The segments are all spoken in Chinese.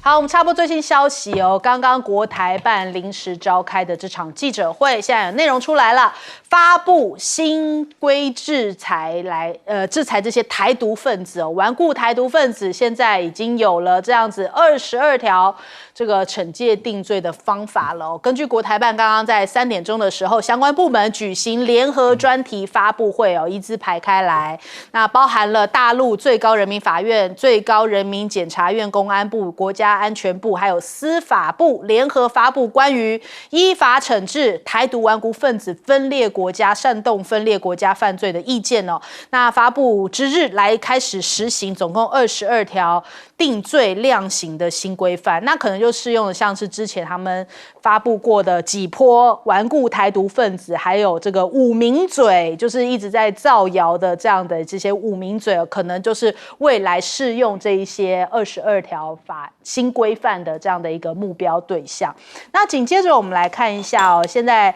好，我们插播最新消息哦。刚刚国台办临时召开的这场记者会，现在有内容出来了，发布新规制裁来制裁这些台独分子哦，顽固台独分子，现在已经有了这样子22条这个惩戒定罪的方法了哦。根据国台办刚刚在3点钟的时候，相关部门举行联合专题发布会哦，一字排开来，那包含了大陆最高人民法院、最高人民检察院、公安部、国家安全部还有司法部联合发布关于依法惩治台独顽固分子分裂国家、煽动分裂国家犯罪的意见哦。那发布之日来开始实行，总共22条定罪量刑的新规范，那可能就适用的像是之前他们发布过的几波顽固台独分子，还有这个五名嘴，就是一直在造谣的这样的这些五名嘴，可能就是未来适用这一些22条法新规范的这样的一个目标对象。那紧接着我们来看一下哦，现在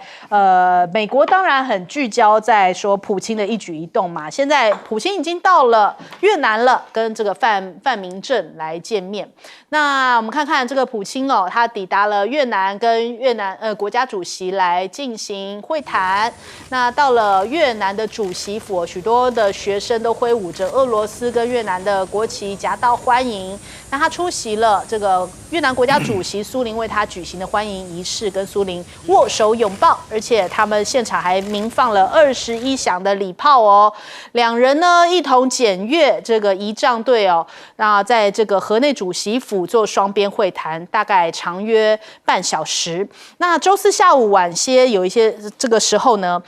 美国当然很聚焦在说普京的一举一动嘛，现在普京已经到了越南了，跟这个范明正来见面。那我们看看这个普京哦，他抵达了越南，跟越南国家主席来进行会谈。那到了越南的主席府，许多的学生都挥舞着俄罗斯跟越南的国旗夹道欢迎。那他出席了这个越南国家主席苏林为他举行的欢迎仪式，跟苏林握手拥抱，而且他们现场还鸣放了21响的礼炮哦。两人呢一同检阅这个仪仗队哦，那在这个河内主席府做双边会谈，大概长约半小时。那周四下午晚些有一些这个时候呢，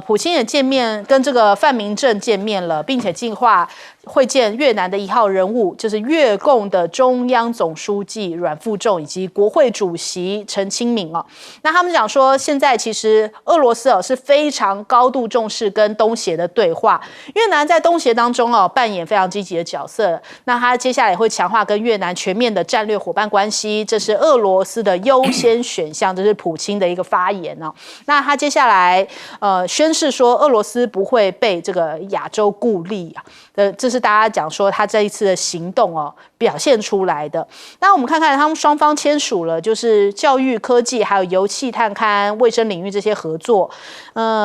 普京也见面跟这个范明正见面了，并且计划会见越南的1号人物，就是越共的中央总书记阮富仲以及国会主席陈清明哦。那他们讲说，现在其实俄罗斯是非常高度重视跟东协的对话，越南在东协当中扮演非常积极的角色。那他接下来会强化跟越南全面的战略伙伴关系，这是俄罗斯的优先选项，这是普京的一个发言哦。那他接下来宣示说，俄罗斯不会被这个亚洲孤立啊。这是大家讲说他这一次的行动表现出来的。那我们看看他们双方签署了，就是教育、科技还有油气、探勘、卫生领域这些合作。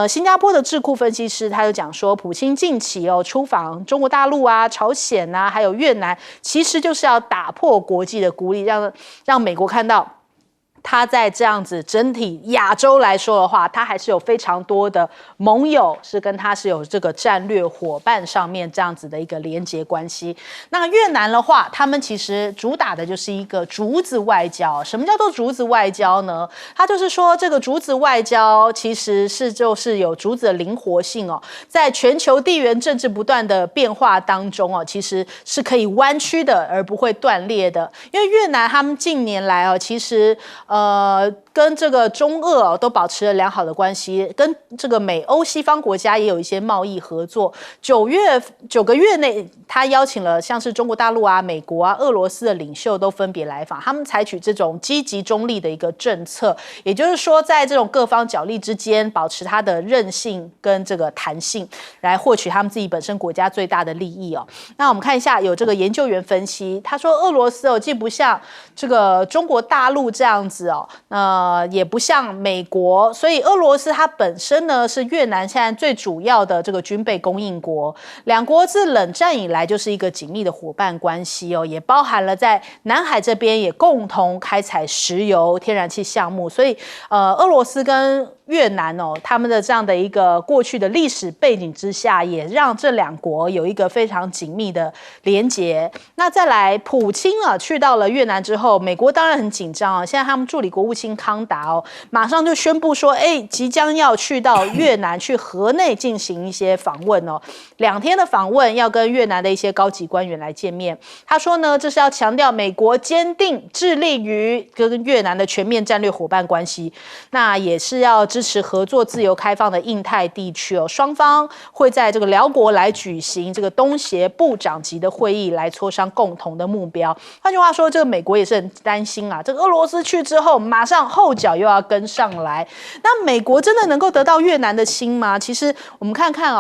新加坡的智库分析师他就讲说，普京近期出访中国大陆啊、朝鲜啊，还有越南，其实就是要打破国际的孤立，让美国看到。他在这样子整体亚洲来说的话，他还是有非常多的盟友是跟他是有这个战略伙伴上面这样子的一个连结关系。那越南的话，他们其实主打的就是一个竹子外交。什么叫做竹子外交呢？它就是说这个竹子外交其实就是有竹子的灵活性在全球地缘政治不断的变化当中其实是可以弯曲的，而不会断裂的。因为越南他们近年来其实跟这个中俄都保持了良好的关系，跟这个美欧西方国家也有一些贸易合作。9个月内，他邀请了像是中国大陆啊、美国啊、俄罗斯的领袖都分别来访，他们采取这种积极中立的一个政策，也就是说，在这种各方角力之间，保持它的韧性跟这个弹性，来获取他们自己本身国家最大的利益那我们看一下，有这个研究员分析，他说俄罗斯既不像这个中国大陆这样子也不像美国，所以俄罗斯它本身呢是越南现在最主要的这个军备供应国，两国自冷战以来就是一个紧密的伙伴关系也包含了在南海这边也共同开采石油、天然气项目，所以俄罗斯跟越南他们的这样的一个过去的历史背景之下，也让这两国有一个非常紧密的连结。那再来，普京去到了越南之后，美国当然很紧张现在他们助理国务卿康达马上就宣布说，即将要去到越南去河内进行一些访问2天的访问，要跟越南的一些高级官员来见面。他说呢，这是要强调美国坚定致力于跟越南的全面战略伙伴关系，那也是要支持合作自由开放的印太地区双方会在这个辽国来举行这个东协部长级的会议，来磋商共同的目标。换句话说，这个美国也是很担心这个俄罗斯去之后，马上后脚又要跟上来。那美国真的能够得到越南的心吗？其实我们看看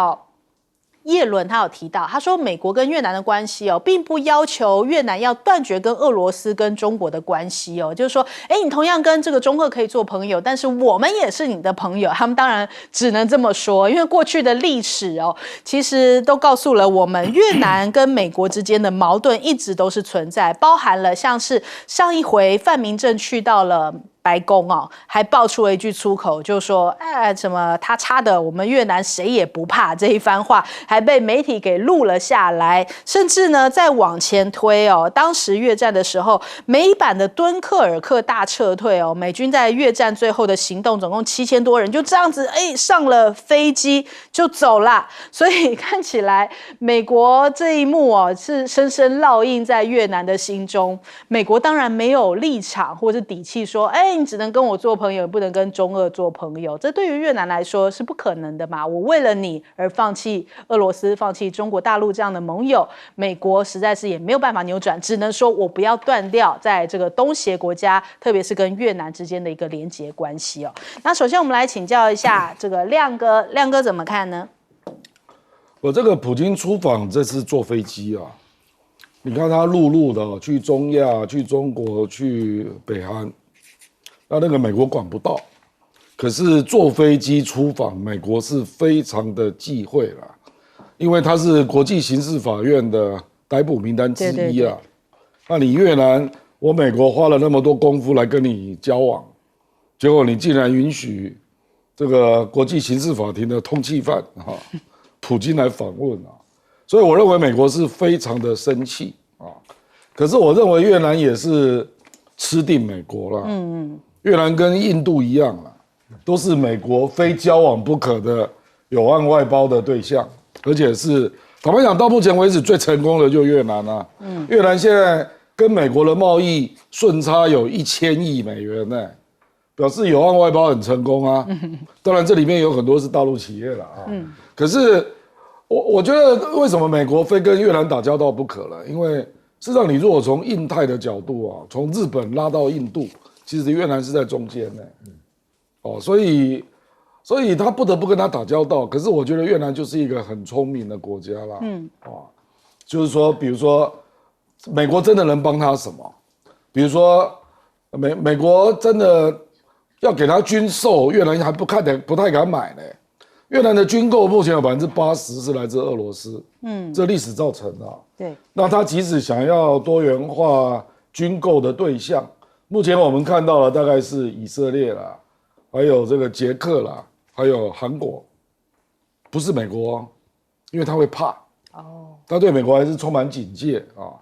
叶伦他有提到，他说美国跟越南的关系哦，并不要求越南要断绝跟俄罗斯跟中国的关系哦，就是说，你同样跟这个中俄可以做朋友，但是我们也是你的朋友。他们当然只能这么说，因为过去的历史哦，其实都告诉了我们，越南跟美国之间的矛盾一直都是存在，包含了像是上一回范明正去到了白宫哦，还爆出了一句粗口，就说什么他插的我们越南谁也不怕这一番话，还被媒体给录了下来。甚至呢，再往前推哦，当时越战的时候，美版的敦刻尔克大撤退哦，美军在越战最后的行动总共7000多人，就这样子上了飞机就走了。所以看起来美国这一幕哦，是深深烙印在越南的心中。美国当然没有立场或是底气说，你只能跟我做朋友，不能跟中俄做朋友，这对于越南来说是不可能的嘛。我为了你而放弃俄罗斯、放弃中国大陆这样的盟友，美国实在是也没有办法扭转，只能说我不要断掉在这个东协国家，特别是跟越南之间的一个连结关系哦。那首先我们来请教一下这个亮哥，亮哥怎么看呢？我这个普京出访这次坐飞机啊，你看他陆路的去中亚、去中国、去北韩。那个美国管不到，可是坐飞机出访，美国是非常的忌讳啦，因为他是国际刑事法院的逮捕名单之一啊。对对对，那你越南，我美国花了那么多功夫来跟你交往，结果你竟然允许这个国际刑事法庭的通缉犯普京来访问啊，所以我认为美国是非常的生气啊。可是我认为越南也是吃定美国了。越南跟印度一样啦，都是美国非交往不可的有岸外包的对象，而且是坦白讲，到目前为止最成功的就是越南啊。越南现在跟美国的贸易顺差有1000亿美元呢，表示有岸外包很成功啊。当然这里面有很多是大陆企业了啊。可是我觉得为什么美国非跟越南打交道不可了？因为事实上你如果从印太的角度啊，从日本拉到印度。其实越南是在中间呢，所以他不得不跟他打交道。可是我觉得越南就是一个很聪明的国家啦，就是说，比如说，美国真的能帮他什么？比如说，美国真的要给他军售，越南还不太敢买呢。越南的军购目前有80%是来自俄罗斯，这历史造成的。对，那他即使想要多元化军购的对象。目前我们看到了大概是以色列啦，还有这个捷克啦，还有韩国，不是美国，因为他会怕他对美国还是充满警戒啊。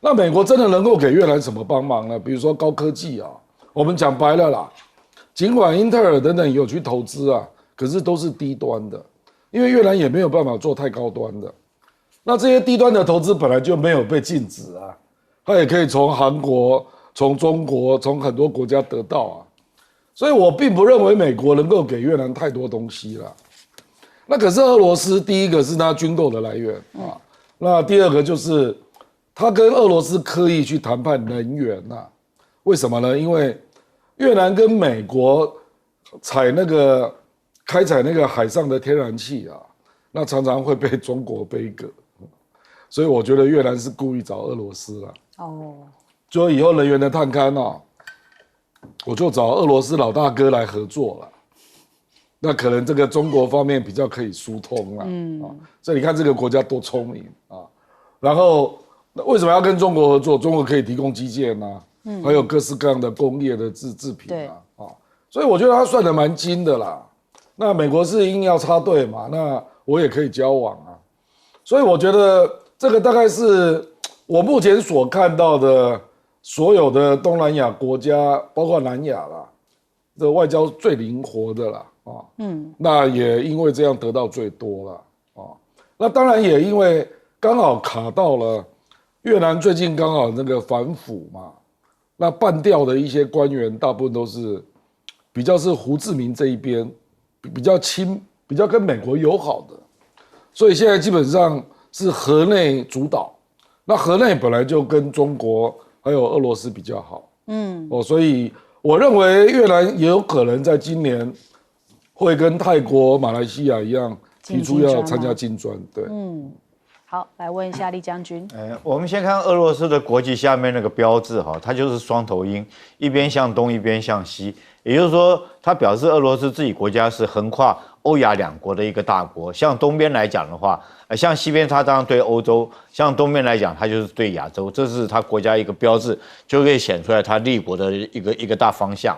那美国真的能够给越南什么帮忙呢？比如说高科技啊，我们讲白了啦，尽管英特尔等等有去投资啊，可是都是低端的，因为越南也没有办法做太高端的。那这些低端的投资本来就没有被禁止啊，它也可以从韩国。从中国，从很多国家得到啊，所以我并不认为美国能够给越南太多东西了。那可是俄罗斯，第一个是它军购的来源啊，那第二个就是他跟俄罗斯刻意去谈判能源啊，为什么呢？因为越南跟美国开采那个海上的天然气啊，那常常会被中国杯葛，所以我觉得越南是故意找俄罗斯了。就以后能源的探勘啊，我就找俄罗斯老大哥来合作了。那可能这个中国方面比较可以疏通了。所以你看这个国家多聪明啊。然后为什么要跟中国合作？中国可以提供基建啊，还有各式各样的工业的制品啊。所以我觉得他算得蛮精的啦。那美国是硬要插队嘛，那我也可以交往啊。所以我觉得这个大概是我目前所看到的。所有的东南亚国家，包括南亚啦，这外交最灵活的啦，那也因为这样得到最多了，那当然也因为刚好卡到了越南最近刚好那个反腐嘛，那办掉的一些官员大部分都是比较是胡志明这一边比较亲，比较跟美国友好的，所以现在基本上是河内主导，那河内本来就跟中国。还有俄罗斯比较好，所以我认为越南也有可能在今年会跟泰国、马来西亚一样提出要参加金砖。对，好，来问一下厉将军。我们先看俄罗斯的国旗下面那个标志哈，它就是双头鹰，一边向东，一边向西，也就是说，它表示俄罗斯自己国家是横跨欧亚两国的一个大国。向东边来讲的话，向西边它当然对欧洲，向东边来讲它就是对亚洲，这是它国家一个标志，就可以显出来它立国的一个大方向。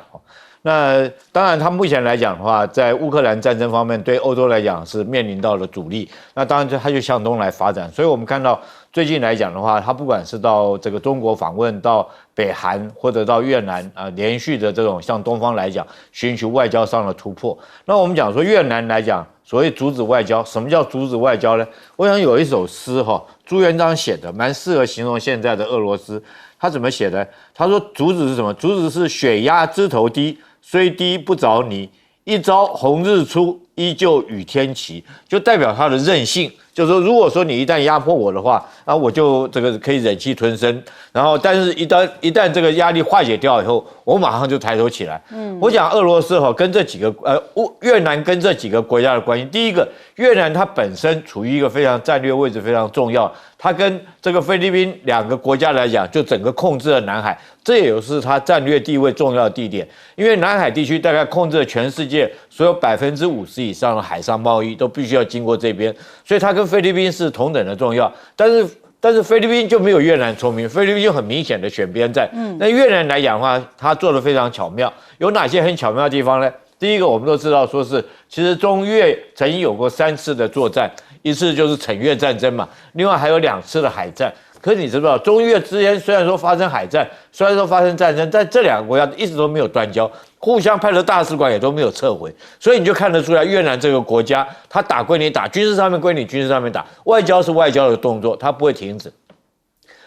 那当然，它目前来讲的话，在乌克兰战争方面，对欧洲来讲是面临到了阻力。那当然，它就向东来发展。所以我们看到最近来讲的话，它不管是到这个中国访问，到北韩或者到越南连续的这种向东方来讲，寻求外交上的突破。那我们讲说越南来讲，所谓阻止外交，什么叫阻止外交呢？我想有一首诗朱元璋写的，蛮适合形容现在的俄罗斯。他怎么写的？他说阻止是什么？阻止是血压枝头低。虽低不着泥，一朝红日出，依旧与天齐，就代表他的韧性。就是说，如果说你一旦压迫我的话，那我就这个可以忍气吞声。然后，但是一旦这个压力化解掉以后，我马上就抬头起来。我讲俄罗斯跟这几个越南跟这几个国家的关系，第一个，越南它本身处于一个非常战略位置非常重要，它跟这个菲律宾两个国家来讲，就整个控制了南海，这也是它战略地位重要的地点。因为南海地区大概控制了全世界所有50%以上的海上贸易都必须要经过这边，所以它跟菲律宾是同等的重要。但是菲律宾就没有越南聪明，菲律宾就很明显的选边站。那越南来讲的话，它做得非常巧妙。有哪些很巧妙的地方呢？第一个，我们都知道说是，其实中越曾经有过3次的作战，一次就是惩越战争嘛，另外还有2次的海战。可是你知不知道，中越之间虽然说发生海战，虽然说发生战争，但这两个国家一直都没有断交，互相派的大使馆也都没有撤回，所以你就看得出来，越南这个国家，它打归你打，军事上面归你军事上面打，外交是外交的动作，它不会停止。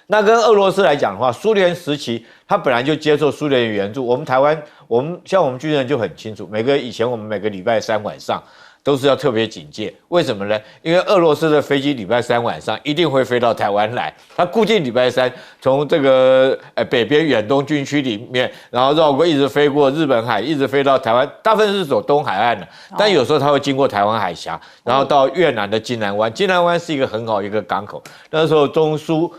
那跟俄罗斯来讲的话，苏联时期它本来就接受苏联的援助，我们台湾，我们军人就很清楚，以前我们每个礼拜3晚上都是要特别警戒，为什么呢？因为俄罗斯的飞机礼拜3晚上一定会飞到台湾来，它固定礼拜3从这个北边远东军区里面，然后绕过一直飞过日本海，一直飞到台湾，大部分是走东海岸的，但有时候它会经过台湾海峡，然后到越南的金兰湾。金兰湾是一个很好一个港口，那时候中苏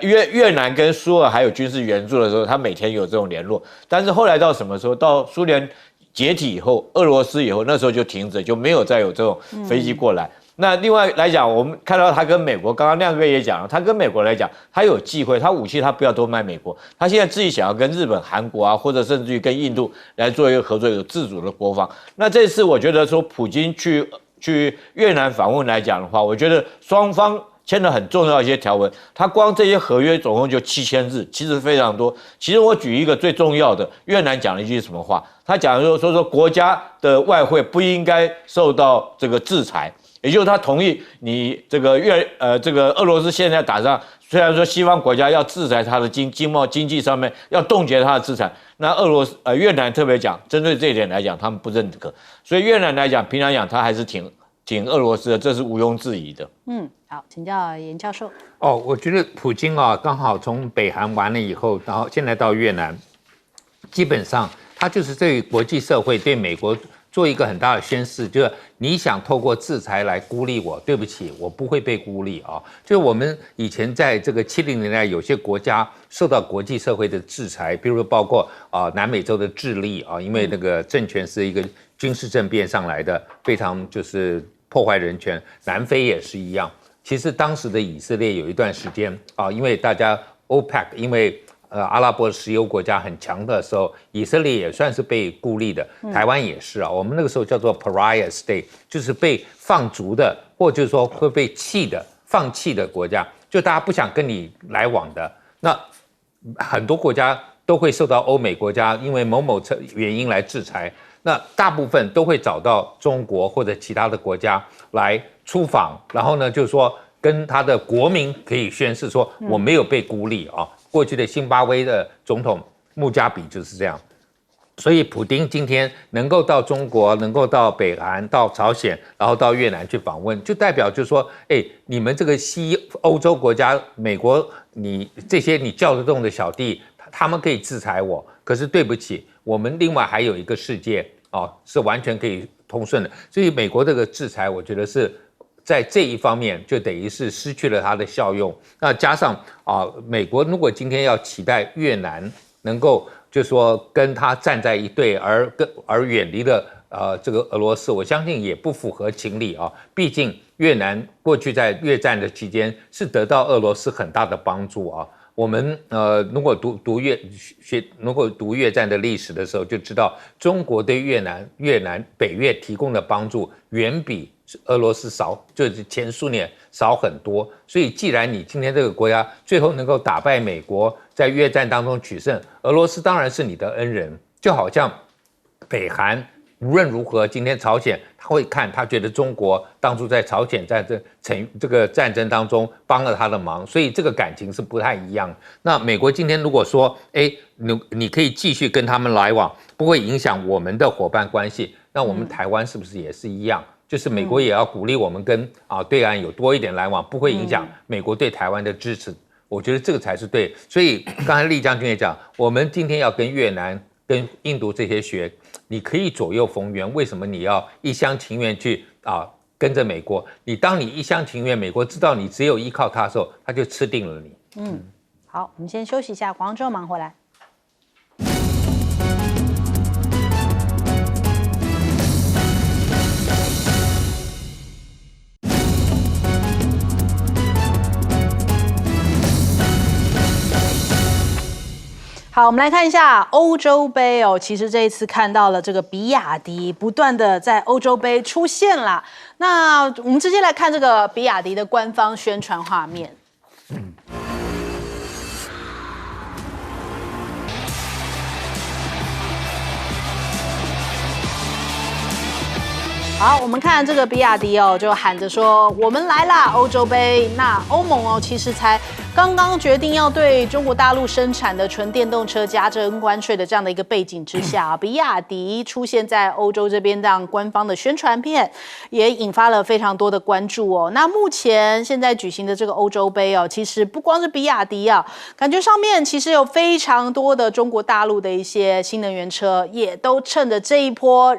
越南跟苏俄还有军事援助的时候，它每天有这种联络。但是后来到什么时候？到苏联解体以后，俄罗斯以后，那时候就停止，就没有再有这种飞机过来。那另外来讲，我们看到他跟美国，刚刚亮哥也讲了，他跟美国来讲，他有忌讳，他武器他不要都卖美国，他现在自己想要跟日本、韩国啊，或者甚至于跟印度来做一个合作，有自主的国防。那这次我觉得说，普京去越南访问来讲的话，我觉得双方签了很重要的一些条文，他光这些合约总共就7000字，其实非常多。其实我举一个最重要的，越南讲了一句什么话？他讲说国家的外汇不应该受到这个制裁，也就是他同意你这个俄罗斯现在打仗，虽然说西方国家要制裁他的经济上面要冻结他的资产，那越南特别讲，针对这一点来讲，他们不认可，所以越南来讲，平常讲他还是挺俄罗斯的，这是毋庸置疑的。好，请教严教授。我觉得普京刚好从北韩完了以后，然后现在到越南，基本上他就是对国际社会、对美国做一个很大的宣示，就是你想透过制裁来孤立我，对不起，我不会被孤立啊。就是我们以前在这个70年代，有些国家受到国际社会的制裁，比如说包括南美洲的智利因为那个政权是一个军事政变上来的，非常就是破坏人权。南非也是一样。其实当时的以色列有一段时间因为大家 OPEC， 因为阿拉伯石油国家很强的时候，以色列也算是被孤立的，台湾也是我们那个时候叫做 pariah state， 就是被放逐的，或者就是说会被放弃的国家，就大家不想跟你来往的。那很多国家都会受到欧美国家因为某原因来制裁，那大部分都会找到中国或者其他的国家来出访，然后呢，就是说跟他的国民可以宣示说我没有被孤立过去的辛巴威的总统穆加比就是这样，所以普丁今天能够到中国，能够到北韩、到朝鲜，然后到越南去访问，就代表就是说，你们这个西欧洲国家，美国，你这些你叫得动的小弟，他们可以制裁我，可是对不起，我们另外还有一个世界是完全可以通顺的。所以美国这个制裁，我觉得是在这一方面就等于是失去了它的效用。那加上美国如果今天要期待越南能够就说跟他站在一队，而远离了这个俄罗斯，我相信也不符合情理啊。毕竟越南过去在越战的期间是得到俄罗斯很大的帮助啊。我们如果读越战的历史的时候，就知道中国对越南北越提供的帮助远比俄罗斯少，就是前苏联少很多。所以既然你今天这个国家最后能够打败美国，在越战当中取胜，俄罗斯当然是你的恩人。就好像北韩无论如何，今天朝鲜他会看，他觉得中国当初在朝鲜这个战争当中帮了他的忙，所以这个感情是不太一样。那美国今天如果说，你可以继续跟他们来往，不会影响我们的伙伴关系，那我们台湾是不是也是一样？就是美国也要鼓励我们跟对岸有多一点来往，不会影响美国对台湾的支持。我觉得这个才是对。所以刚才厉将军也讲，我们今天要跟越南、跟印度这些学。你可以左右逢源，为什么你要一厢情愿去跟着美国？当你一厢情愿，美国知道你只有依靠他的时候，他就吃定了你。好，我们先休息一下，广告之后马上回来。好，我们来看一下欧洲杯哦。其实这一次看到了这个比亚迪不断的在欧洲杯出现了。那我们直接来看这个比亚迪的官方宣传画面。好，我们看这个比亚迪哦，就喊着说我们来啦，欧洲杯。那欧盟哦，其实才刚刚决定要对中国大陆生产的纯电动车加征关税的这样的一个背景之下，比亚迪出现在欧洲这边这样官方的宣传片，也引发了非常多的关注哦。那目前现在举行的这个欧洲杯哦，其实不光是比亚迪啊，感觉上面其实有非常多的中国大陆的一些新能源车，也都趁着这一波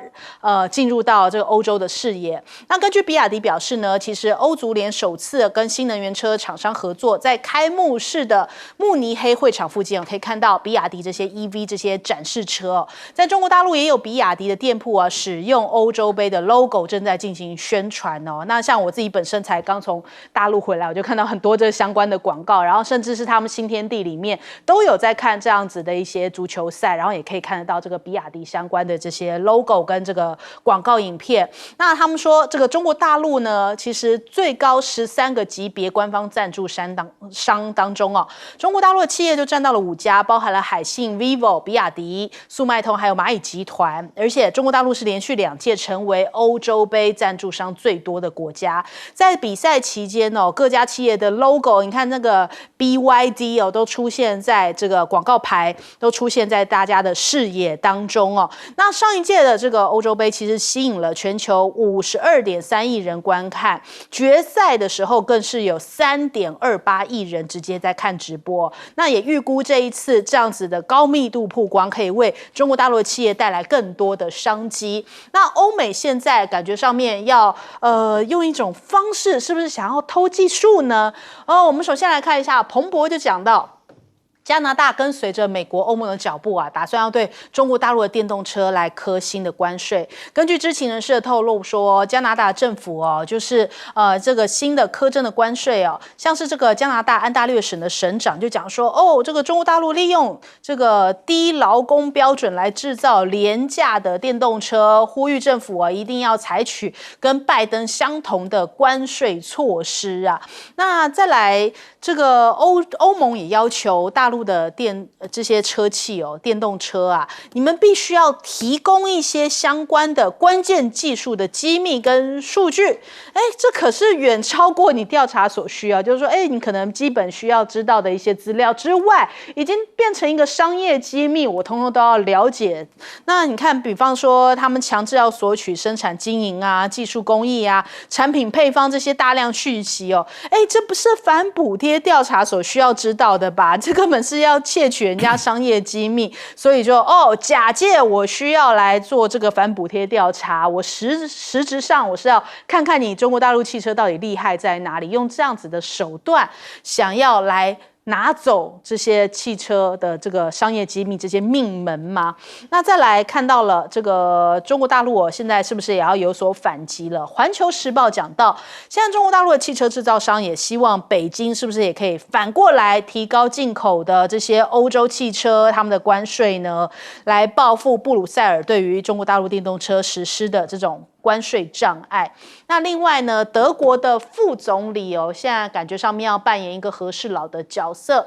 进入到这个欧洲的视野。那根据比亚迪表示呢，其实欧足联首次跟新能源车厂商合作，在开幕式的慕尼黑会场附近可以看到比亚迪这些 EV 这些展示车在中国大陆也有比亚迪的店铺使用欧洲杯的 logo 正在进行宣传哦。那像我自己本身才刚从大陆回来，我就看到很多这相关的广告，然后甚至是他们新天地里面都有在看这样子的一些足球赛，然后也可以看得到这个比亚迪相关的这些 logo 跟这个广告影片。那他们说这个中国大陆呢，其实最高13个级别官方赞助商当中中国大陆的企业就占到了5家，包含了海信、vivo、比亚迪、速卖通还有蚂蚁集团。而且中国大陆是连续2届成为欧洲杯赞助商最多的国家。在比赛期间各家企业的 logo， 你看那个 BYD 都出现在这个广告牌，都出现在大家的视野当中那上一届的这个欧洲杯其实吸引了全球52.3亿人观看，决赛的时候更是有3.28亿人直接在看直播。那也预估这一次这样子的高密度曝光，可以为中国大陆的企业带来更多的商机。那欧美现在感觉上面要用一种方式，是不是想要偷技术呢？我们首先来看一下，彭博就讲到，加拿大跟随着美国、欧盟的脚步打算要对中国大陆的电动车来课新的关税。根据知情人士的透露说，加拿大政府就是这个新的课征的关税像是这个加拿大安大略省的省长就讲说，这个中国大陆利用这个低劳工标准来制造廉价的电动车，呼吁政府一定要采取跟拜登相同的关税措施那再来，这个欧盟也要求大陆的这些车企电动车你们必须要提供一些相关的关键技术的机密跟数据。这可是远超过你调查所需就是说，你可能基本需要知道的一些资料之外，已经变成一个商业机密，我通通都要了解。那你看，比方说他们强制要索取生产经营技术工艺产品配方这些大量讯息这不是反补贴调查所需要知道的吧？这根本本是要窃取人家商业机密，所以就假借我需要来做这个反补贴调查，我实质上我是要看看你中国大陆汽车到底厉害在哪里，用这样子的手段想要来拿走这些汽车的这个商业机密，这些命门吗？那再来看到了这个中国大陆现在是不是也要有所反击了？环球时报讲到，现在中国大陆的汽车制造商也希望北京是不是也可以反过来提高进口的这些欧洲汽车他们的关税呢，来报复布鲁塞尔对于中国大陆电动车实施的这种关税障碍。那另外呢，德国的副总理现在感觉上面要扮演一个和事佬的角色。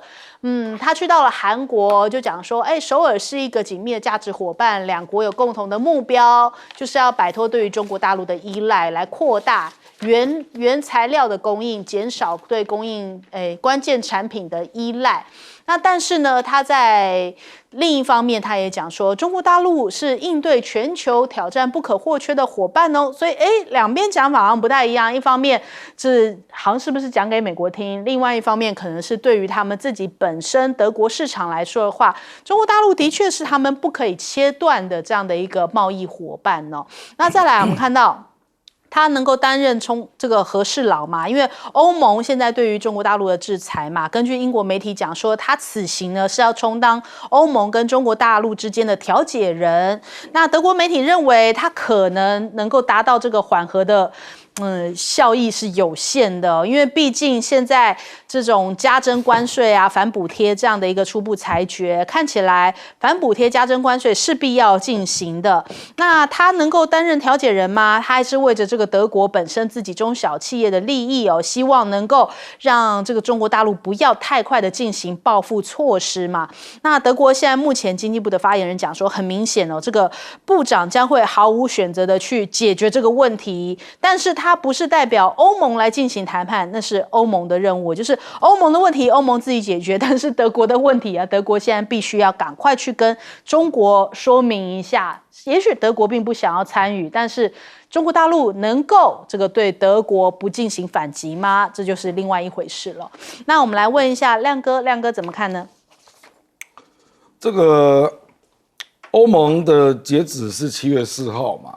他去到了韩国，就讲说，首尔是一个紧密的价值伙伴，两国有共同的目标，就是要摆脱对于中国大陆的依赖，来扩大原材料的供应，减少对供应关键产品的依赖。那但是呢，他在另一方面，他也讲说，中国大陆是应对全球挑战不可或缺的伙伴哦。所以，两边讲法好像不太一样。一方面是好像是不是讲给美国听，另外一方面可能是对于他们自己本身德国市场来说的话，中国大陆的确是他们不可以切断的这样的一个贸易伙伴哦。那再来，我们看到他能够担任这个和事佬嘛？因为欧盟现在对于中国大陆的制裁嘛，根据英国媒体讲说，他此行呢是要充当欧盟跟中国大陆之间的调解人。那德国媒体认为他可能够达到这个缓和的效益是有限的，因为毕竟现在这种加征关税啊、反补贴这样的一个初步裁决，看起来反补贴、加征关税势必要进行的。那他能够担任调解人吗？他还是为着这个德国本身自己中小企业的利益希望能够让这个中国大陆不要太快的进行报复措施嘛。那德国现在目前经济部的发言人讲说，很明显这个部长将会毫无选择的去解决这个问题，但是他不是代表欧盟来进行谈判，那是欧盟的任务，就是欧盟的问题欧盟自己解决，但是德国的问题德国现在必须要赶快去跟中国说明一下。也许德国并不想要参与，但是中国大陆能够这个对德国不进行反击吗？这就是另外一回事了。那我们来问一下亮哥怎么看呢？这个欧盟的截止是7月4号嘛？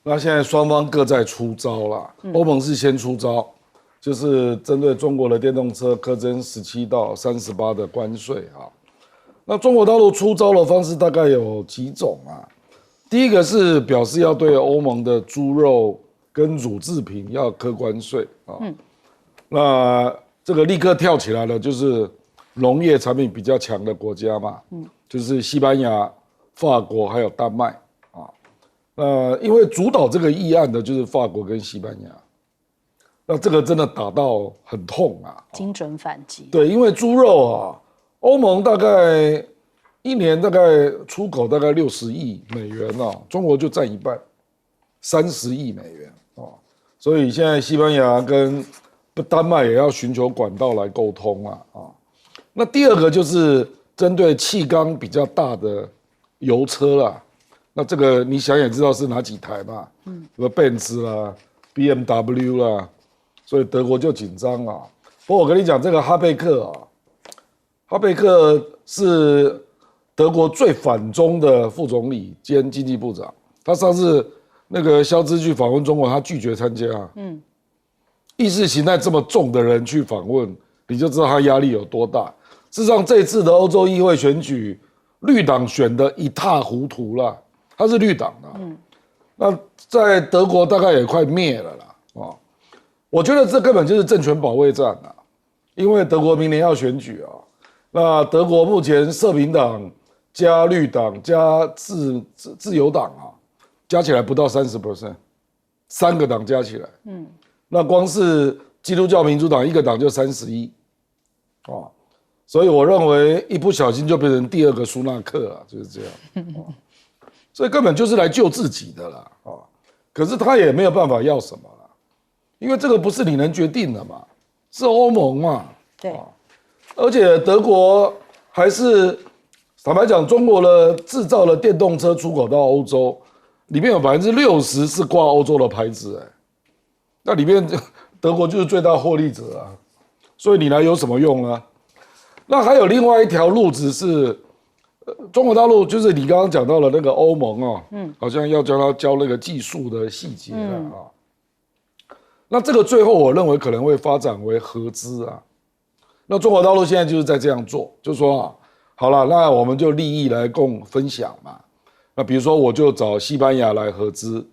那现在双方各在出招啦。欧盟是先出招，就是针对中国的电动车课征17到38的关税啊。那中国大陆出招的方式大概有几种啊？第一个是表示要对欧盟的猪肉跟乳制品要课关税啊。那这个立刻跳起来了，就是农业产品比较强的国家嘛，就是西班牙、法国还有丹麦啊。因为主导这个议案的就是法国跟西班牙，那这个真的打到很痛啊，精准反击。对，因为猪肉啊，欧盟大概一年大概出口大概60亿美元啊，中国就占一半，30亿美元啊。所以现在西班牙跟丹麦也要寻求管道来沟通啊。那第二个就是针对气缸比较大的油车啦，那这个你想也知道是哪几台嘛，什么奔驰啦、BMW 啦，所以德国就紧张啊。不过我跟你讲，这个哈贝克是德国最反中的副总理兼经济部长，他上次那个肖兹去访问中国，他拒绝参加。意识形态这么重的人去访问，你就知道他压力有多大。事实上，这次的欧洲议会选举，绿党选得一塌糊涂了，他是绿党的。那在德国大概也快灭了啦。我觉得这根本就是政权保卫战啊，因为德国明年要选举啊。那德国目前社民党加绿党加自由党啊，加起来不到30%，三个党加起来，那光是基督教民主党一个党就31，所以我认为一不小心就变成第二个苏纳克啊，就是这样，所以根本就是来救自己的啦，可是他也没有办法要什么啦，因为这个不是你能决定的嘛，是欧盟嘛，对，而且德国还是坦白讲，中国的制造的电动车出口到欧洲，里面有60%是挂欧洲的牌子，那里面德国就是最大获利者啊，所以你来有什么用呢？那还有另外一条路子是，中国大陆就是你刚刚讲到了那个欧盟啊，好像要教他教那个技术的细节了啊。那这个最后我认为可能会发展为合资啊。那中国大陆现在就是在这样做，就说啊，好了，那我们就利益来共分享嘛。那比如说我就找西班牙来合资，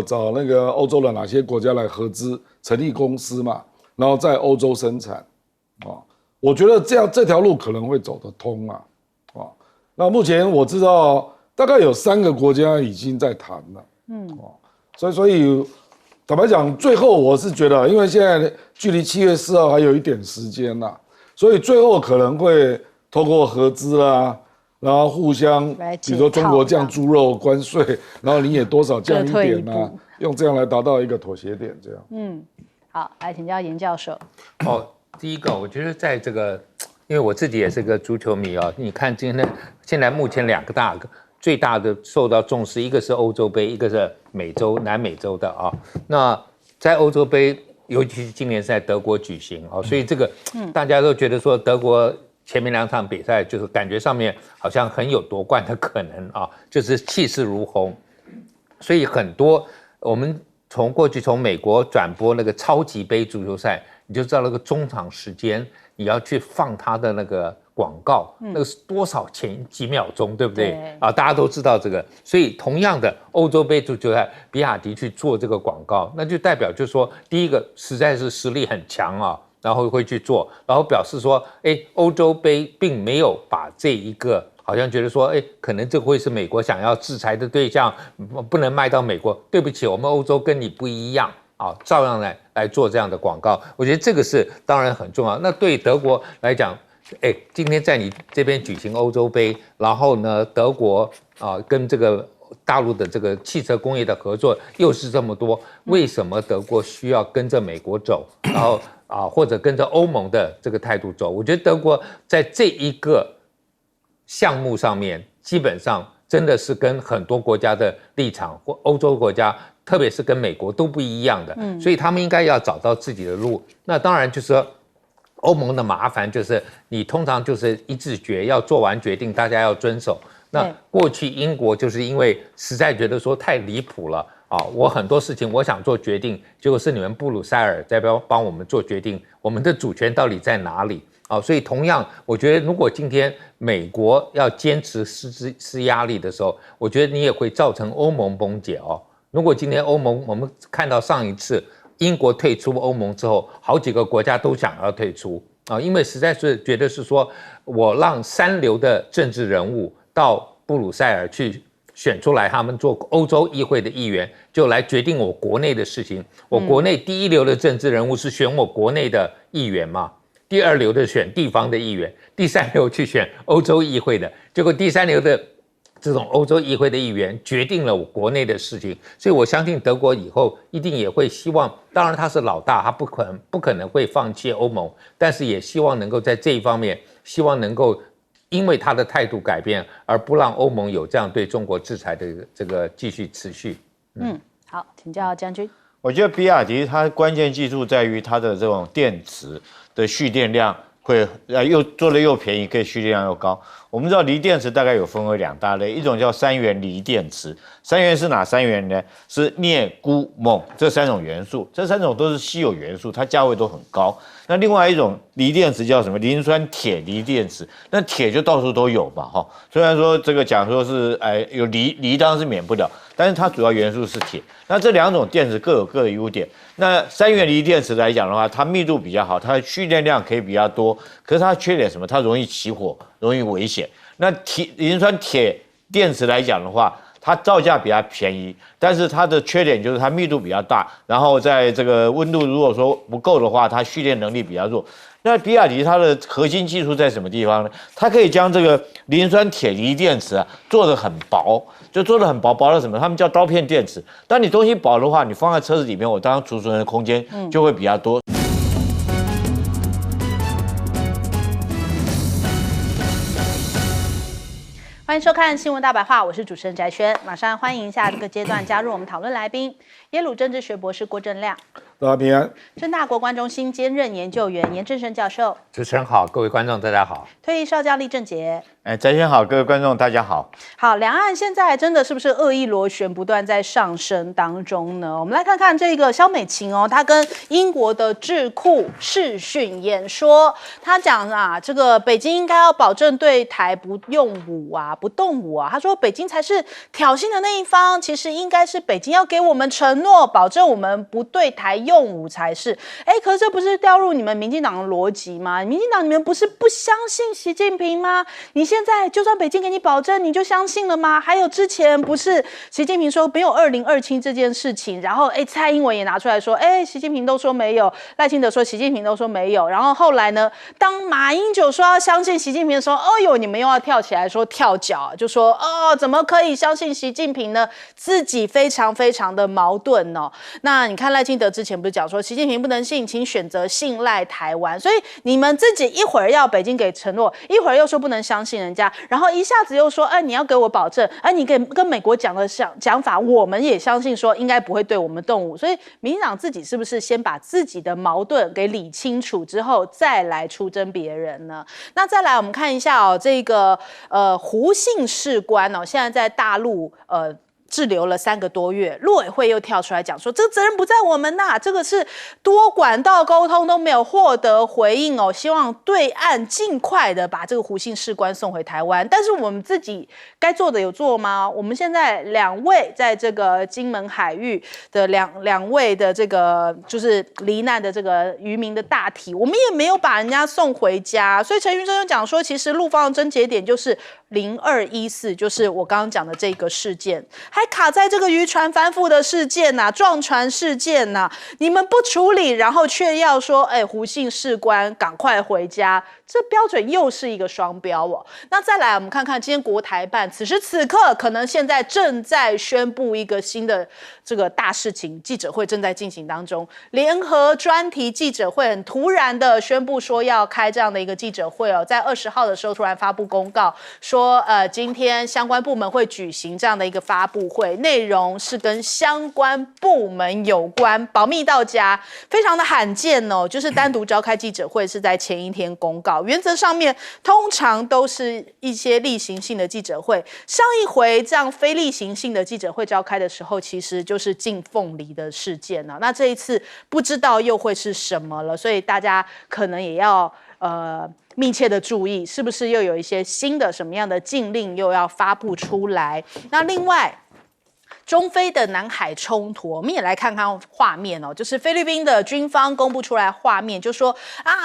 找那个欧洲的哪些国家来合资成立公司嘛，然后在欧洲生产啊。我觉得这条路可能会走得通啊。那目前我知道大概有3个国家已经在谈了，所以坦白讲，最后我是觉得，因为现在距离7月4号还有一点时间啦，所以最后可能会透过合资啦，然后互相，比如说中国降猪肉关税，然后你也多少降一点啊，用这样来达到一个妥协点，这样。好，来请教严教授。第一个，我觉得在这个，因为我自己也是个足球迷啊，你看现在目前2个最大的受到重视，一个是欧洲杯，一个是南美洲的啊。那在欧洲杯，尤其是今年是在德国举行啊，所以这个大家都觉得说德国前面2场比赛就是感觉上面好像很有夺冠的可能啊，就是气势如虹。所以很多我们过去从美国转播那个超级杯足球赛，你就知道那个中场时间你要去放他的那个广告，那个是多少钱几秒钟，对不对？啊，大家都知道这个。所以同样的欧洲杯足球赛，比亚迪去做这个广告，那就代表就是说，第一个实在是实力很强啊，然后会去做，然后表示说，欧洲杯并没有把这一个。好像觉得说，可能这会是美国想要制裁的对象，不能卖到美国。对不起，我们欧洲跟你不一样啊，照样来做这样的广告。我觉得这个是当然很重要。那对德国来讲，今天在你这边举行欧洲杯，然后呢，德国跟这个大陆的这个汽车工业的合作又是这么多，为什么德国需要跟着美国走，然后或者跟着欧盟的这个态度走？我觉得德国在这一个项目上面，基本上真的是跟很多国家的立场或欧洲国家，特别是跟美国都不一样的，所以他们应该要找到自己的路。那当然就是说，欧盟的麻烦就是你通常就是一致决，要做完决定，大家要遵守。那过去英国就是因为实在觉得说太离谱了啊，我很多事情我想做决定，结果是你们布鲁塞尔在帮我们做决定，我们的主权到底在哪里？所以同样，我觉得如果今天美国要坚持施压力的时候，我觉得你也会造成欧盟崩解哦。如果今天欧盟，我们看到上一次英国退出欧盟之后，好几个国家都想要退出啊，因为实在是觉得是说我让3流的政治人物到布鲁塞尔去选出来，他们做欧洲议会的议员，就来决定我国内的事情。我国内第1流的政治人物是选我国内的议员嘛？第2流的选地方的议员，第3流去选欧洲议会的，结果第3流的这种欧洲议会的议员决定了我国内的事情，所以我相信德国以后一定也会希望，当然他是老大，他不可能会放弃欧盟，但是也希望能够在这一方面，希望能够因为他的态度改变，而不让欧盟有这样对中国制裁的这个继续持续。好，请教将军。我觉得比亚迪它关键技术在于它的这种电池的蓄电量会又做的又便宜，可以蓄电量又高。我们知道锂电池大概有分为2大类，一种叫3元锂电池。3元是哪3元呢？是镍、钴、锰这3种元素，这3种都是稀有元素，它价位都很高。那另外一种锂电池叫什么？磷酸铁锂电池。那铁就到处都有吧，哈。虽然说这个讲说是有锂当然是免不了，但是它主要元素是铁。那这2种电池各有各的优点。那3元锂电池来讲的话，它密度比较好，它的蓄电量可以比较多，可是它的缺点什么？它容易起火，容易危险。那磷酸铁电池来讲的话，它造价比较便宜，但是它的缺点就是它密度比较大，然后在这个温度如果说不够的话，它蓄电能力比较弱。那比亚迪它的核心技术在什么地方呢？它可以将这个磷酸铁锂电池做得很薄，就做得很薄，薄到什么？他们叫刀片电池。当你东西薄的话，你放在车子里面，我当然储存的空间就会比较多。欢迎收看《新闻大白话》，我是主持人翟轩，马上欢迎下这个阶段加入我们讨论来宾，耶鲁政治学博士郭正亮，大家平安。正大国关中心兼任研究员严正声教授，主持人好，各位观众大家好。退役少将厉正杰。翟先好，各位观众大家好。好，两岸现在真的是不是恶意螺旋不断在上升当中呢？我们来看看这个萧美琴哦，她跟英国的智库视讯演说，她讲啊，这个北京应该要保证对台不用武啊，不动武啊。她说北京才是挑衅的那一方，其实应该是北京要给我们承诺，保证我们不对台用武才是。可是这不是掉入你们民进党的逻辑吗？民进党你们不是不相信习近平吗？你现在就算北京给你保证，你就相信了吗？还有之前不是习近平说没有2027这件事情，然后蔡英文也拿出来说，习近平都说没有，赖清德说习近平都说没有，然后后来呢，当马英九说要相信习近平的时候，你们又要跳起来说跳脚，就说怎么可以相信习近平呢？自己非常非常的矛盾哦。那你看赖清德之前不是讲说习近平不能信，请选择信赖台湾，所以你们自己一会儿要北京给承诺，一会儿又说不能相信人家，然后一下子又说你要给我保证，你跟美国讲的讲法，我们也相信说应该不会对我们动武，所以民进党自己是不是先把自己的矛盾给理清楚之后，再来出征别人呢？那再来我们看一下这个胡姓士官现在在大陆滞留了3个多月，陆委会又跳出来讲说，这个责任不在我们呐，这个是多管道沟通都没有获得回应希望对岸尽快的把这个胡姓士官送回台湾。但是我们自己该做的有做吗？我们现在2位在这个金门海域的两位的这个就是罹难的这个渔民的大体，我们也没有把人家送回家，所以陈云生就讲说，其实陆方的症结点就是0214，就是我刚刚讲的这个事件，还卡在这个渔船翻覆的事件撞船事件你们不处理，然后却要说胡姓士官赶快回家，这标准又是一个双标那再来我们看看今天国台办此时此刻可能现在正在宣布一个新的这个大事情，记者会正在进行当中，联合专题记者会很突然的宣布说要开这样的一个记者会在20号的时候突然发布公告说今天相关部门会举行这样的一个发布会，内容是跟相关部门有关，保密到家，非常的罕见就是单独召开记者会是在前一天公告，原则上面通常都是一些例行性的记者会，上一回这样非例行性的记者会召开的时候，其实就是进凤梨的事件那这一次不知道又会是什么了，所以大家可能也要密切的注意，是不是又有一些新的什么样的禁令又要发布出来。那另外中非的南海冲突，我们也来看看画面就是菲律宾的军方公布出来画面，就说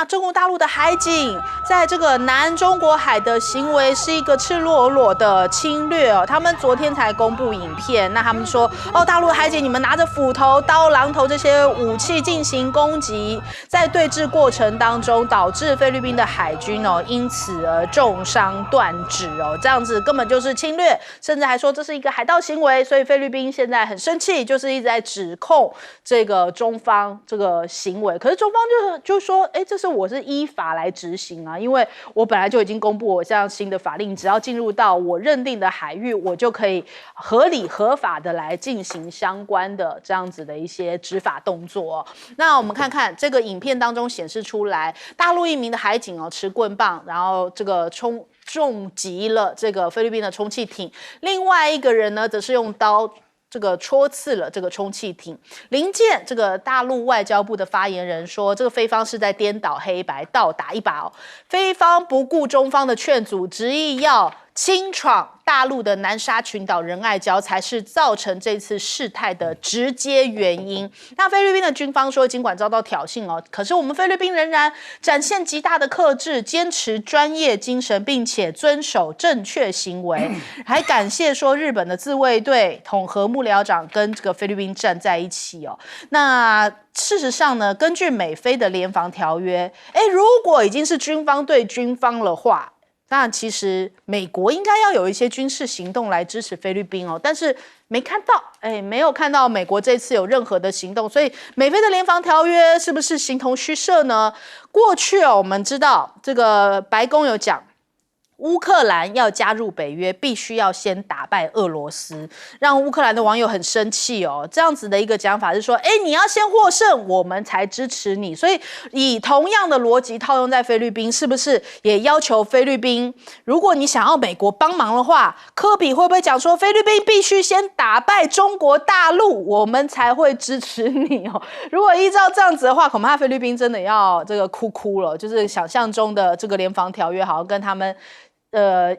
中国大陆的海警在这个南中国海的行为是一个赤裸裸的侵略他们昨天才公布影片，那他们说大陆海警你们拿着斧头、刀、榔头这些武器进行攻击，在对峙过程当中导致菲律宾的海军因此而重伤断指这样子根本就是侵略，甚至还说这是一个海盗行为，所以菲律宾现在很生气，就是一直在指控这个中方这个行为，可是中方就说这是我是依法来执行因为我本来就已经公布我这样新的法令，只要进入到我认定的海域，我就可以合理合法的来进行相关的这样子的一些执法动作那我们看看这个影片当中显示出来，大陆一名的海警持棍棒，然后这个重击了这个菲律宾的充气艇，另外一个人呢则是用刀这个戳刺了这个充气艇。林健这个大陆外交部的发言人说，这个菲方是在颠倒黑白，倒打一把菲方不顾中方的劝阻，执意要侵闯大陆的南沙群岛仁爱礁，才是造成这次事态的直接原因。那菲律宾的军方说，尽管遭到挑衅可是我们菲律宾仍然展现极大的克制，坚持专业精神，并且遵守正确行为。还感谢说日本的自卫队统合幕僚长跟这个菲律宾站在一起那事实上呢，根据美菲的联防条约，如果已经是军方对军方的话，那其实美国应该要有一些军事行动来支持菲律宾但是没看到，没有看到美国这次有任何的行动，所以美菲的联防条约是不是形同虚设呢？过去我们知道这个白宫有讲，乌克兰要加入北约，必须要先打败俄罗斯，让乌克兰的网友很生气哦。这样子的一个讲法是说，你要先获胜，我们才支持你。所以以同样的逻辑套用在菲律宾，是不是也要求菲律宾，如果你想要美国帮忙的话，科比会不会讲说，菲律宾必须先打败中国大陆，我们才会支持你哦？如果依照这样子的话，恐怕菲律宾真的要这个哭了，就是想象中的这个联防条约好像跟他们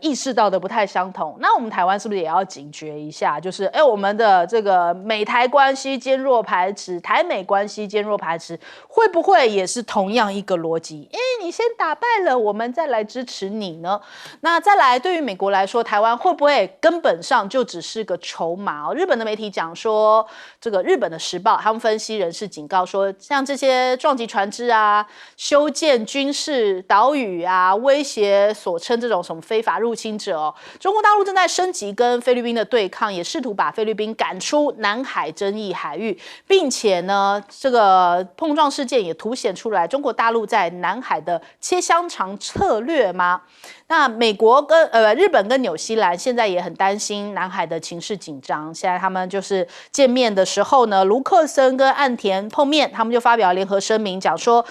意识到的不太相同。那我们台湾是不是也要警觉一下？就是我们的这个美台关系坚若排斥，台美关系坚若排斥，会不会也是同样一个逻辑？你先打败了，我们再来支持你呢？那再来，对于美国来说，台湾会不会根本上就只是个筹码？日本的媒体讲说，这个日本的时报，他们分析人士警告说，像这些撞击船只啊、修建军事岛屿啊、威胁所称这种什么非法入侵者哦，中国大陆正在升级跟菲律宾的对抗，也试图把菲律宾赶出南海争议海域，并且呢，这个碰撞事件也凸显出来中国大陆在南海的切香肠策略吗？那美国跟日本跟纽西兰现在也很担心南海的情势紧张，现在他们就是见面的时候呢，卢克森跟岸田碰面，他们就发表联合声明，讲说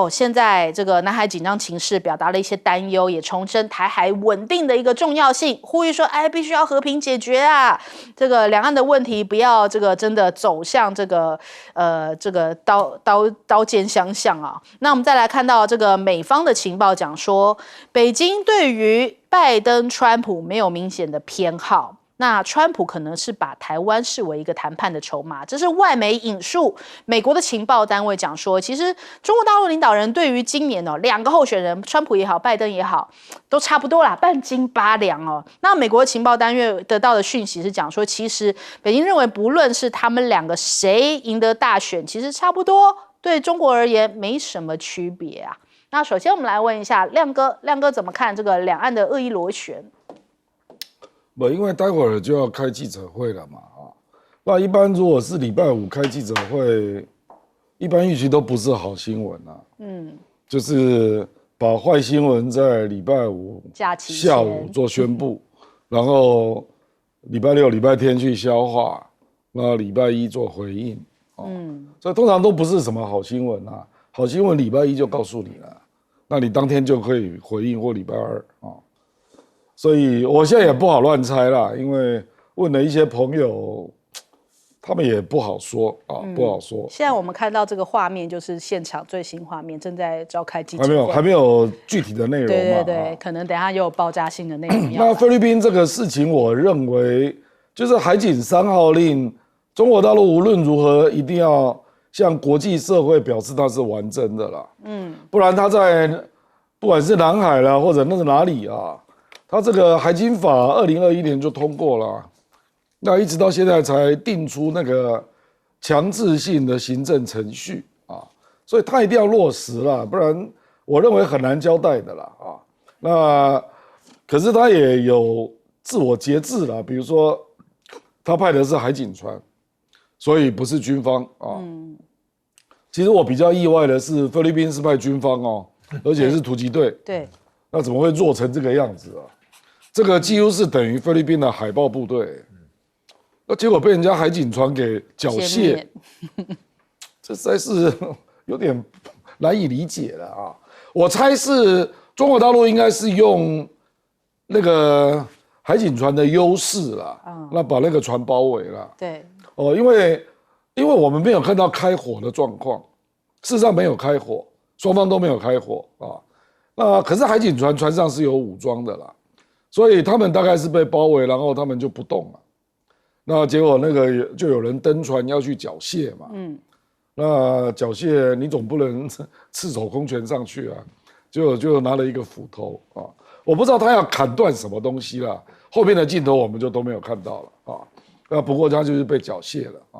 现在这个南海紧张情势表达了一些担忧，也重申台海稳定的一个重要性，呼吁说必须要和平解决啊，这个两岸的问题不要这个真的走向这个刀尖相向啊。那我们再来看到这个美方的情报讲说，北京对于拜登、川普没有明显的偏好，那川普可能是把台湾视为一个谈判的筹码，这是外媒引述美国的情报单位讲说，其实中国大陆领导人对于今年两个候选人，川普也好，拜登也好，都差不多啦，半斤八两哦。那美国的情报单位得到的讯息是讲说，其实北京认为，不论是他们两个谁赢得大选，其实差不多，对中国而言没什么区别啊。那首先我们来问一下亮哥怎么看这个两岸的恶意螺旋？不，因为待会儿就要开记者会了嘛，那一般如果是礼拜五开记者会，一般预期都不是好新闻啊，就是把坏新闻在礼拜五假期下午做宣布，然后礼拜六、礼拜天去消化，那礼拜一做回应，所以通常都不是什么好新闻啊，好新闻礼拜一就告诉你了，那你当天就可以回应，或礼拜二啊。所以我现在也不好乱猜啦，因为问了一些朋友，他们也不好说啊，不好说。现在我们看到这个画面，就是现场最新画面，正在召开记者会，还没有具体的内容嘛。对，可能等一下又有爆炸性的内容。那菲律宾这个事情，我认为就是海警3号令，中国大陆无论如何一定要向国际社会表示它是完整的啦，不然它在不管是南海啦，或者那是哪里啊。他这个海警法2021年就通过了，那一直到现在才定出那个强制性的行政程序啊，所以他一定要落实了，不然我认为很难交代的啦啊。那可是他也有自我节制啦，比如说他派的是海警船，所以不是军方啊。其实我比较意外的是，菲律宾是派军方哦，而且是突击队。对，那怎么会弱成这个样子啊？这个几乎是等于菲律宾的海豹部队，那结果被人家海警船给缴械，这实在是有点难以理解了啊！我猜是中国大陆应该是用那个海警船的优势啦，那把那个船包围了。对，因为我们没有看到开火的状况，事实上没有开火，双方都没有开火啊。那可是海警船上是有武装的啦。所以他们大概是被包围，然后他们就不动了。那结果那个就有人登船要去缴械嘛。那缴械你总不能赤手空拳上去啊，就拿了一个斧头啊。我不知道他要砍断什么东西啦，后面的镜头我们就都没有看到了啊。那不过他就是被缴械了啊。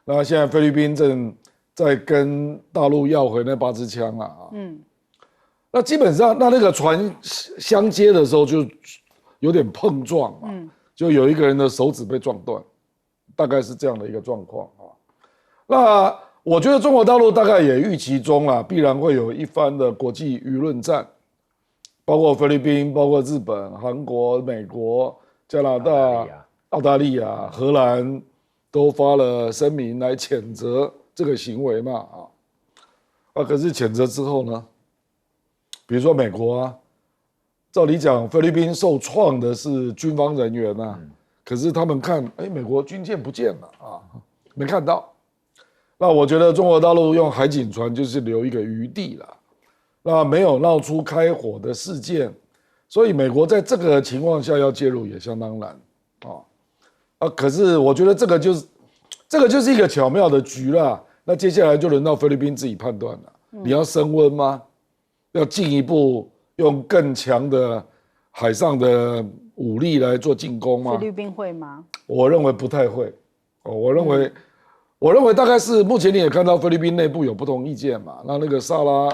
那现在菲律宾正在跟大陆要回那8支枪啊。那基本上那个船相接的时候就有点碰撞嘛，就有一个人的手指被撞断，大概是这样的一个状况啊。那我觉得中国大陆大概也预期中啦，必然会有一番的国际舆论战，包括菲律宾、包括日本、韩国、美国、加拿大、澳大利亚、荷兰都发了声明来谴责这个行为嘛可是谴责之后呢，比如说美国啊，照理讲菲律宾受创的是军方人员啊，可是他们看，美国军舰不见了没看到。那我觉得中国大陆用海警船就是留一个余地了，那没有闹出开火的事件，所以美国在这个情况下要介入也相当难可是我觉得这个就是一个巧妙的局啦。那接下来就轮到菲律宾自己判断了，你要升温吗？要进一步用更强的海上的武力来做进攻吗？菲律宾会吗？我认为不太会。我认为大概是目前你也看到菲律宾内部有不同意见嘛。那个萨拉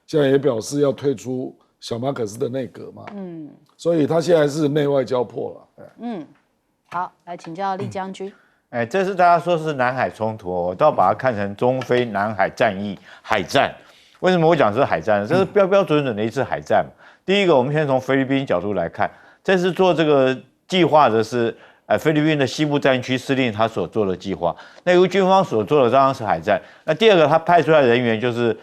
现在也表示要退出小马可斯的内阁嘛。所以他现在是内外交迫了。好，来请教厉将军。这次大家说是南海冲突，我倒把它看成中非南海战役海战。为什么我讲是海战呢？这是标标准准的一次海战。第一个，我们先从菲律宾角度来看，这次做这个计划的是菲律宾的西部战区司令他所做的计划。那由军方所做的当然是海战。那第二个，他派出来的人员就是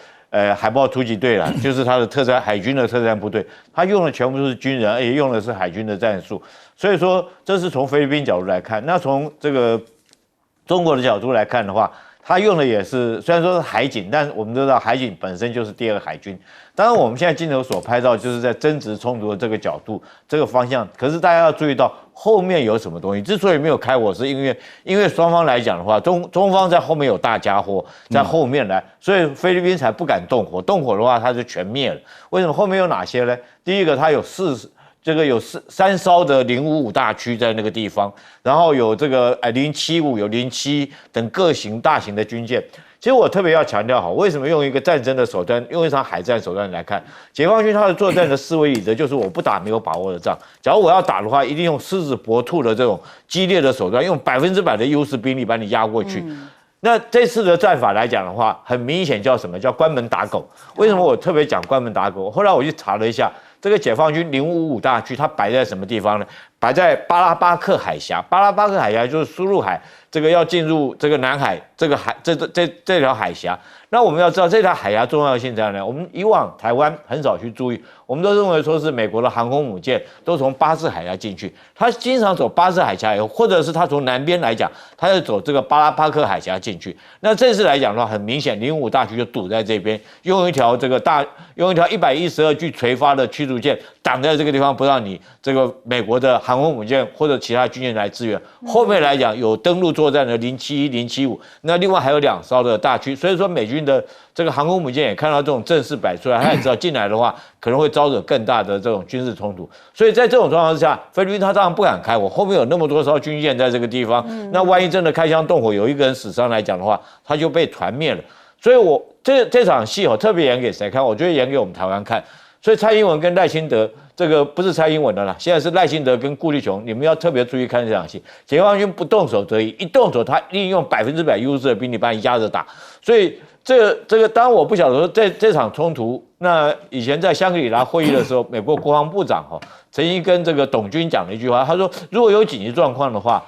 海豹突击队啦，就是他的海军的特战部队，他用的全部都是军人，而且用的是海军的战术。所以说，这是从菲律宾角度来看。那从这个中国的角度来看的话，他用的也是虽然说是海警，但我们都知道海警本身就是第二海军。当然，我们现在镜头所拍到就是在争执冲突的这个角度、这个方向。可是大家要注意到后面有什么东西。之所以没有开火，是因为双方来讲的话，中方在后面有大家伙在后面来，所以菲律宾才不敢动火。动火的话，它就全灭了。为什么？后面有哪些呢？第一个，它有3艘的055大驱在那个地方，然后有这个075、有071等各型大型的军舰。其实我特别要强调为什么用一个战争的手段，用一场海战手段来看，解放军他的作战的思维原则就是我不打没有把握的仗，假如我要打的话，一定用狮子搏兔的这种激烈的手段，用100%的优势兵力把你压过去。那这次的战法来讲的话，很明显叫什么？叫关门打狗。为什么我特别讲关门打狗？后来我去查了一下，这个解放军055大驱它摆在什么地方呢？摆在巴拉巴克海峡。巴拉巴克海峡就是输入海，这个要进入这个南海这条海峡。那我们要知道这条海峡重要性在哪呢？我们以往台湾很少去注意，我们都认为说是美国的航空母舰都从巴士海峡进去，它经常走巴士海峡以后，或者是它从南边来讲，它要走这个巴拉巴克海峡进去。那这次来讲的话，很明显055大驱就堵在这边，用一条112具垂发的驱逐舰挡在这个地方，不让你这个美国的航空母舰或者其他军舰来支援。后面来讲有登陆作战的071、075，那另外还有2艘的大驱，所以说美军的这个航空母舰也看到这种阵势摆出来，他也知道进来的话可能会招惹更大的这种军事冲突，所以在这种状况之下，菲律宾他当然不敢开火，后面有那么多艘军舰在这个地方，那万一真的开枪动火，有一个人死伤来讲的话，他就被团灭了。所以我这场戏特别演给谁看？我觉得演给我们台湾看。所以蔡英文跟赖清德，这个不是蔡英文的啦，现在是赖清德跟顾立雄，你们要特别注意看这场戏。解放军不动手则已，一动手他利用100%优势的兵力把你压着打。所以这个，当然我不晓得说这场冲突，那以前在香格里拉会议的时候，美国国防部长曾经跟这个董军讲了一句话，他说如果有紧急状况的话，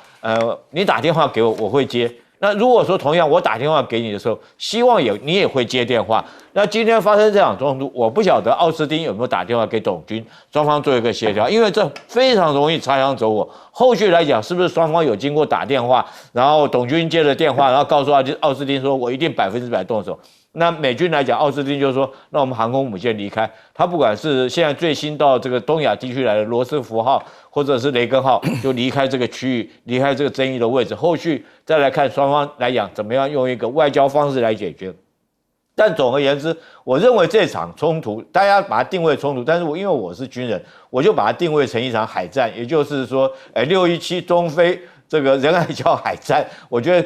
你打电话给我，我会接。那如果说同样我打电话给你的时候，希望你也会接电话。那今天发生这场冲突，我不晓得奥斯汀有没有打电话给董军，双方做一个协调，因为这非常容易擦枪走火。后续来讲，是不是双方有经过打电话，然后董军接了电话，然后告诉奥斯汀说我一定100%动手。那美军来讲，奥斯汀就说，那我们航空母舰离开，他不管是现在最新到这个东亚地区来的罗斯福号，或者是雷根号，就离开这个区域，离开这个争议的位置。后续再来看双方来讲，怎么样用一个外交方式来解决。但总而言之，我认为这场冲突，大家把它定位冲突，但是因为我是军人，我就把它定位成一场海战，也就是说，617中非这个仁爱礁海战，我觉得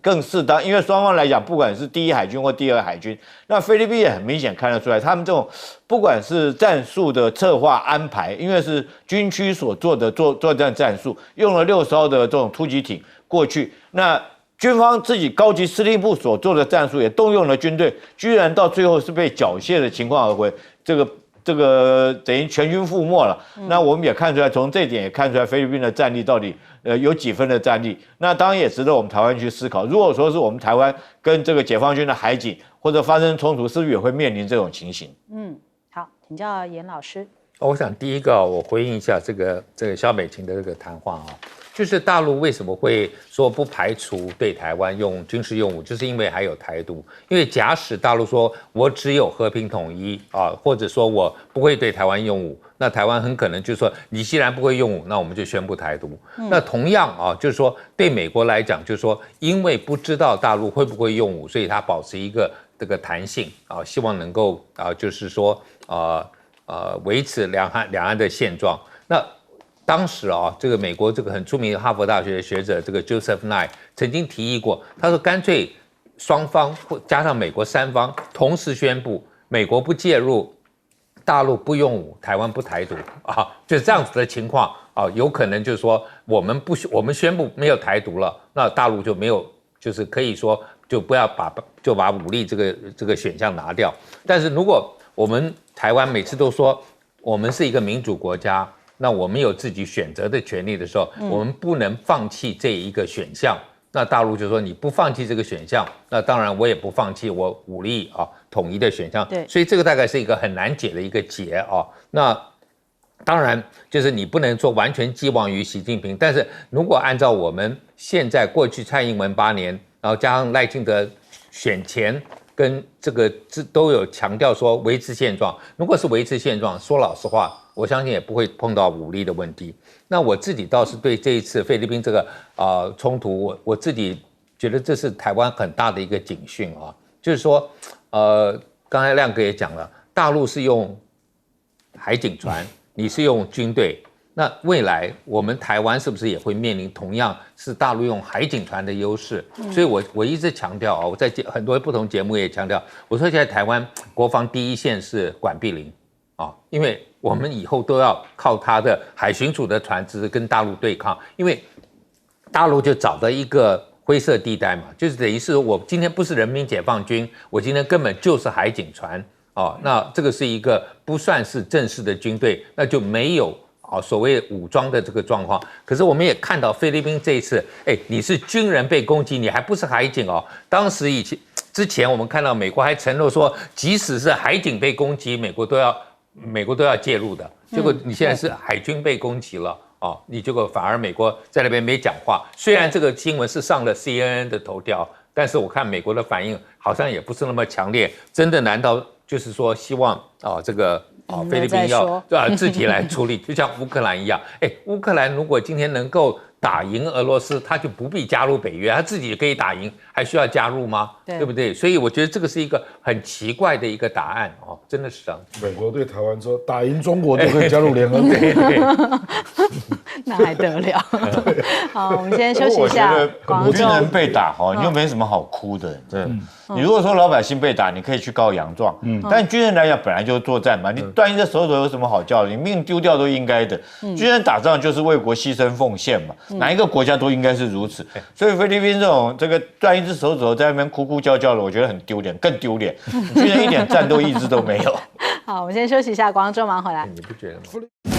更适当，因为双方来讲，不管是第一海军或第二海军，那菲律宾也很明显看得出来，他们这种不管是战术的策划安排，因为是军区所做的作战战术，用了6艘的这种突击艇过去，那军方自己高级司令部所做的战术也动用了军队，居然到最后是被缴械的情况而回，这个这个等于全军覆没了。那我们也看出来，从这点也看出来菲律宾的战力到底有几分的战力。那当然也值得我们台湾去思考，如果说是我们台湾跟这个解放军的海警或者发生冲突，是不是也会面临这种情形？好，请教严老师。我想第一个我回应一下这个萧美琴的这个谈话啊，就是大陆为什么会说不排除对台湾用军事用武，就是因为还有台独。因为假使大陆说我只有和平统一啊，或者说我不会对台湾用武，那台湾很可能就是说你既然不会用武，那我们就宣布台独。那同样啊，就是说对美国来讲，就是说因为不知道大陆会不会用武，所以它保持一个这个弹性啊，希望能够就是说维持两岸的现状。那当时这个美国这个很出名的哈佛大学的学者这个 Joseph Nye 曾经提议过，他说干脆双方或加上美国三方同时宣布，美国不介入，大陆不用武，台湾不台独啊，就是这样子的情况啊，有可能就是说我们宣布没有台独了，那大陆就没有，就是可以说就不要把武力这个选项拿掉。但是如果我们台湾每次都说我们是一个民主国家，那我们有自己选择的权利的时候，我们不能放弃这一个选项。那大陆就说你不放弃这个选项，那当然我也不放弃我武力统一的选项。对，所以这个大概是一个很难解的一个结啊。那当然就是你不能说完全寄望于习近平，但是如果按照我们现在过去蔡英文8年，然后加上赖清德选前跟这都有强调说维持现状，如果是维持现状，说老实话，我相信也不会碰到武力的问题。那我自己倒是对这一次菲律宾这个冲突，我自己觉得这是台湾很大的一个警讯啊，就是说刚才亮哥也讲了，大陆是用海警船，你是用军队，那未来我们台湾是不是也会面临同样是大陆用海警船的优势？所以我一直强调我在很多不同节目也强调，我说现在台湾国防第一线是管碧林因为我们以后都要靠他的海巡署的船只跟大陆对抗，因为大陆就找到一个灰色地带嘛，就是等于是我今天不是人民解放军，我今天根本就是海警船那这个是一个不算是正式的军队，那就没有所谓武装的这个状况。可是我们也看到菲律宾这一次，你是军人被攻击，你还不是海警当时之前我们看到美国还承诺说，即使是海警被攻击，美国都要介入的。结果你现在是海军被攻击了你结果反而美国在那边没讲话。虽然这个新闻是上了 CNN 的头条，但是我看美国的反应好像也不是那么强烈。真的难道就是说希望这个菲律宾要自己来处理，就像乌克兰一样。乌克兰如果今天能够打赢俄罗斯，他就不必加入北约，他自己可以打赢，还需要加入吗？对不对？所以我觉得这个是一个很奇怪的一个答案真的是这样。美国对台湾说，打赢中国就可以加入联合国。那还得了？好，我们先休息一下。军人被打你又没什么好哭的，对。你如果说老百姓被打，你可以去告洋状，但军人来讲本来就是作战嘛，你断一个手指有什么好叫的？你命丢掉都应该的。军人打仗就是为国牺牲奉献嘛，哪一个国家都应该是如此。所以菲律宾这个断一只手指头在那边哭哭叫叫的，我觉得很丢脸，更丢脸。军人一点战斗意志都没有。好，我们先休息一下，广告之后马上回来。你不觉得吗？